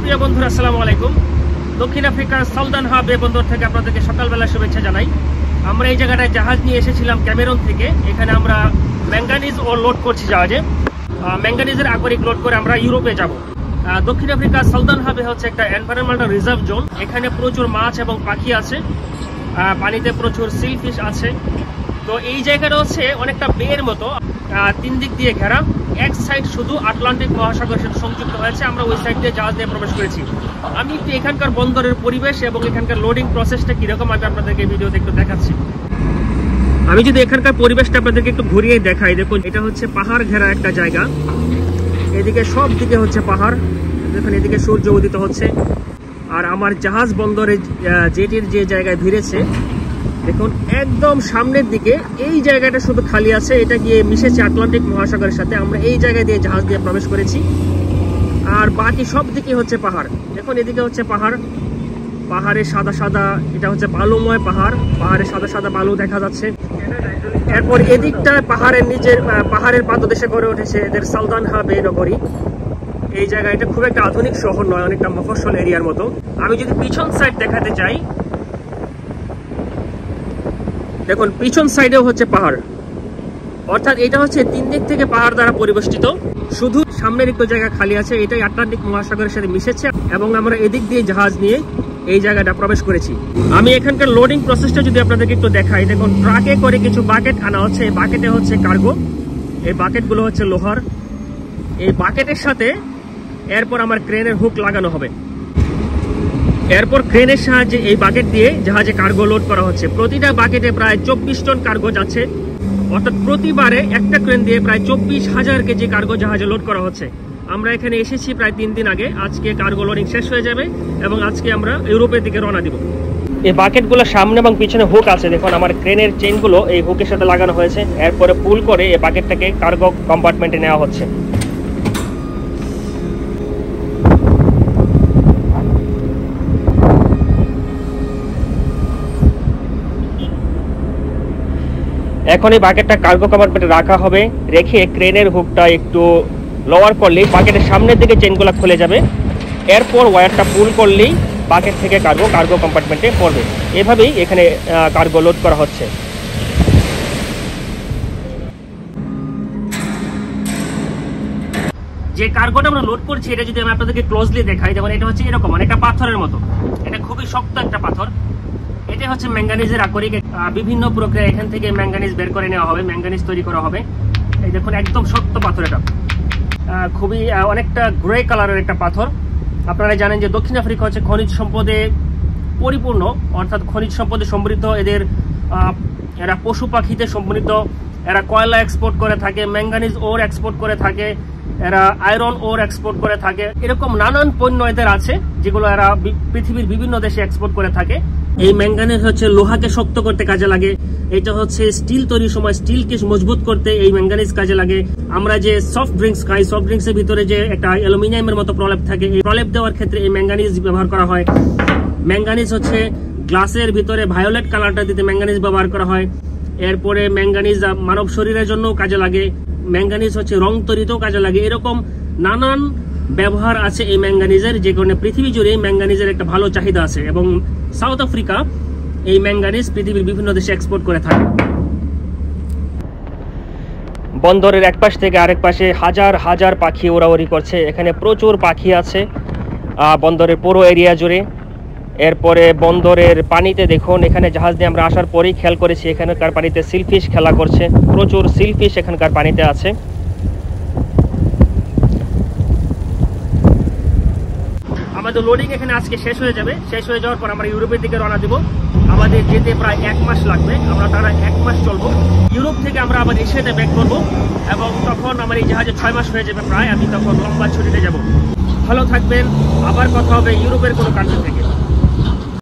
প্রিয় বন্ধুরা, আসসালামু আলাইকুম। দক্ষিণ আফ্রিকার সাউদার্ন হাব বে বন্দর থেকে আপনাদেরকে সকালবেলা শুভেচ্ছা জানাই। আমরা এই জায়গাটায় জাহাজ নিয়ে এসেছিলাম ক্যামেরন থেকে। এখানে আমরা ম্যাঙ্গানিজ ও লোড করছি জাহাজে। ম্যাঙ্গানিজের আকরিক লোড করে আমরা ইউরোপে যাব। দক্ষিণ আফ্রিকার সাউদার্ন হাবে হচ্ছে একটা এনভায়রনমেন্টাল রিজার্ভ জোন। এখানে প্রচুর মাছ এবং পাখি আছে, পানিতে প্রচুর সিল ফিশ আছে। তো এই জায়গাটা হচ্ছে অনেকটা বের মতো, তিন দিক দিয়ে ঘেরা। এক সাইড শুধু আটলান্টিক মহাসাগরের সাথে সংযুক্ত হয়েছে। আমরা ওই সাইড দিয়ে জাহাজ নিয়ে প্রবেশ করেছি। আমি একটু এখানকার বন্দরের পরিবেশ এবং এখানকার লোডিং প্রসেসটা কিরকম আমি আপনাদেরকে ভিডিওতে একটু দেখাচ্ছি। আমি যদি এখানকার পরিবেশটা আপনাদেরকে একটু ঘুরিয়ে দেখাই, দেখুন এটা হচ্ছে পাহাড় ঘেরা একটা জায়গা। এদিকে সব দিকে হচ্ছে পাহাড়, দেখুন এদিকে সূর্য উদিত হচ্ছে। আর আমার জাহাজ বন্দরে জেটির যে জায়গায় ভিড়েছে, দেখুন একদম সামনের দিকে এই জায়গাটা শুধু খালি আছে। এটা গিয়ে মিশেছে আটলান্টিক মহাসাগরের সাথে। আমরা এই জায়গায় দিয়ে জাহাজ দিয়ে প্রবেশ করেছি। আর বাকি সব দিকে হচ্ছে পাহাড়। দেখুন এদিকে হচ্ছে পাহাড়, পাহাড়ে সাদা সাদা, এটা হচ্ছে বালুময় পাহাড়, পাহাড়ে সাদা সাদা বালু দেখা যাচ্ছে। এরপর এদিকটা পাহাড়ের নিচের পাহাড়ের পাদদেশে গড়ে উঠেছে এদের সাউদার্ন হাব এই নগরী। এই জায়গা এটা খুব একটা আধুনিক শহর নয়, অনেকটা মফস্বল এরিয়ার মতো। আমি যদি পিছন সাইড দেখাতে চাই, দেখুন পিছন সাইডেও হচ্ছে পাহাড়। অর্থাৎ এটা হচ্ছে তিন দিক থেকে পাহাড় দ্বারা পরিবেষ্টিত। শুধু সামনের একটু জায়গা খালি আছে, এটাই আটলান্টিক মহাসাগরের সাথে মিশেছে। এবং আমরা এদিক দিয়ে জাহাজ নিয়ে এই জায়গাটা প্রবেশ করেছি। আমি এখানকার লোডিং প্রসেসটা যদি আপনাদেরকে একটু দেখাই, দেখুন ট্রাকে করে কিছু বাকেট আনা হচ্ছে। এই বাকেটে হচ্ছে কার্গো, এই বাকেটগুলো হচ্ছে লোহার। এই বাকেটের সাথে এরপর আমার ক্রেনের হুক লাগানো হবে। এরপর ক্রেনের সাহায্যে এই বাকেট দিয়ে জাহাজে কার্গো লোড করা হচ্ছে। প্রতিটা বাকেটে প্রায় 24 টন কার্গো যাচ্ছে। অর্থাৎ প্রতিবারে একটা ক্রেন দিয়ে প্রায় 24,000 কেজি কার্গো জাহাজে লোড করা হচ্ছে। আমরা এখানে এসেছি প্রায় 3 দিন আগে। আজকে কার্গো লোডিং শেষ হয়ে যাবে এবং আজকে আমরা ইউরোপের দিকে রওনা দিব। এই বাকেটগুলো সামনে এবং পিছনে হুক আছে। দেখুন আমার ক্রেনের চেইনগুলো এই হুকের সাথে লাগানো হয়েছে। এরপরে পুল করে এই বাকেটটাকে কার্গো কম্পার্টমেন্টে নেওয়া হচ্ছে। এখন এই বাকেটটা কার্গো কম্পার্টমেন্টে রাখা হবে। রেখে ক্রেনের হুকটা একটু লোয়ার করলেই বাকেটের সামনের দিকে চেনগুলো খুলে যাবে। এরপর ওয়্যারটা পুল করলেই বাকেট থেকে কার্গো কম্পার্টমেন্টে পড়বে। এভাবেই এখানে কার্গো লোড করা হচ্ছে। যে কার্গোটা আমরা লোড করছি, এটা যদি আমি আপনাদেরকে ক্লোজলি দেখাই, যেমন এটা হচ্ছে এরকম অনেকটা পাথরের মতো। এটা খুবই শক্ত একটা পাথর। এটা হচ্ছে ম্যাঙ্গানিজের আকরিক। বিভিন্ন প্রক্রিয়া এখান থেকে ম্যাঙ্গানিজ বের করে নেওয়া হবে, ম্যাঙ্গানিজ তৈরি করা হবে। এই দেখুন একদম শক্ত পাথর। এটা খুবই অনেকটা গ্রে কালারের একটা পাথর। আপনারা জানেন যে দক্ষিণ আফ্রিকা হচ্ছে খনিজ সম্পদে পরিপূর্ণ, অর্থাৎ খনিজ সম্পদে সমৃদ্ধ। এরা পশু পাখিতে সমৃদ্ধ। এরা কয়লা এক্সপোর্ট করে থাকে, ম্যাঙ্গানিজ ওর এক্সপোর্ট করে থাকে, এরা আয়রন ওর এক্সপোর্ট করে থাকে। এরকম নানান পণ্য এদের আছে যেগুলো এরা পৃথিবীর বিভিন্ন দেশে এক্সপোর্ট করে থাকে। এই ম্যাঙ্গানিজ হচ্ছে লোহাকে শক্ত করতে কাজে লাগে। এটা হচ্ছে স্টিল তৈরির সময় স্টিলকে মজবুত করতে এই ম্যাঙ্গানিজ কাজে লাগে। আমরা যে সফট ড্রিঙ্কস খাই, সফট ড্রিঙ্কসের ভিতরে যে একটা অ্যালুমিনিয়ামের মতো প্রলেপ থাকে, এই প্রলেপ দেওয়ার ক্ষেত্রে এই ম্যাঙ্গানিজ ব্যবহার করা হয়। ম্যাঙ্গানিজ হচ্ছে গ্লাসের ভিতরে ভায়োলেট কালারটা দিতে ম্যাঙ্গানিজ ব্যবহার করা হয়। এরপরে ম্যাঙ্গানিজ মানব শরীরের জন্য কাজে লাগে। ম্যাঙ্গানিজ হচ্ছে রং তৈরিতেও কাজে লাগে। এরকম নানান ব্যবহার আছে এই ম্যাঙ্গানিজের, যে কারণে পৃথিবী জুড়ে ম্যাঙ্গানিজের একটা ভালো চাহিদা আছে। এবং সাউথ আফ্রিকা এই ম্যাঙ্গানিজ পৃথিবীর বিভিন্ন দেশে এক্সপোর্ট করে থাকে। বন্দরের এক পাশ থেকে আরেক পাশে হাজার হাজার পাখি ওড়াউড়ি করছে। এখানে প্রচুর পাখি আছে বন্দরের পুরো এরিয়া জুড়ে। এরপরে বন্দরের পানিতে দেখুন, এখানে জাহাজ দিয়ে আমরা আসার পরেই খেয়াল করেছি এখানকার পানিতে সিলফিশ খেলা করছে। প্রচুর সিলফিশ এখানকার পানিতে আছে। আমাদের লোডিং এখানে আজকে শেষ হয়ে যাবে। শেষ হয়ে যাওয়ার পর আমরা ইউরোপের দিকে রওনা দিব। আমাদের যেতে প্রায় 1 মাস লাগবে। আমরা টানা 1 মাস চলবো। ইউরোপ থেকে আমরা আবার এশিয়াতে ব্যাক করবো এবং তখন আমার এই জাহাজে 6 মাস হয়ে যাবে প্রায়। আমি তখন লম্বা ছুটিতে যাব। ভালো থাকবেন, আবার কথা হবে ইউরোপের কোনো কান্ট্রি থেকে।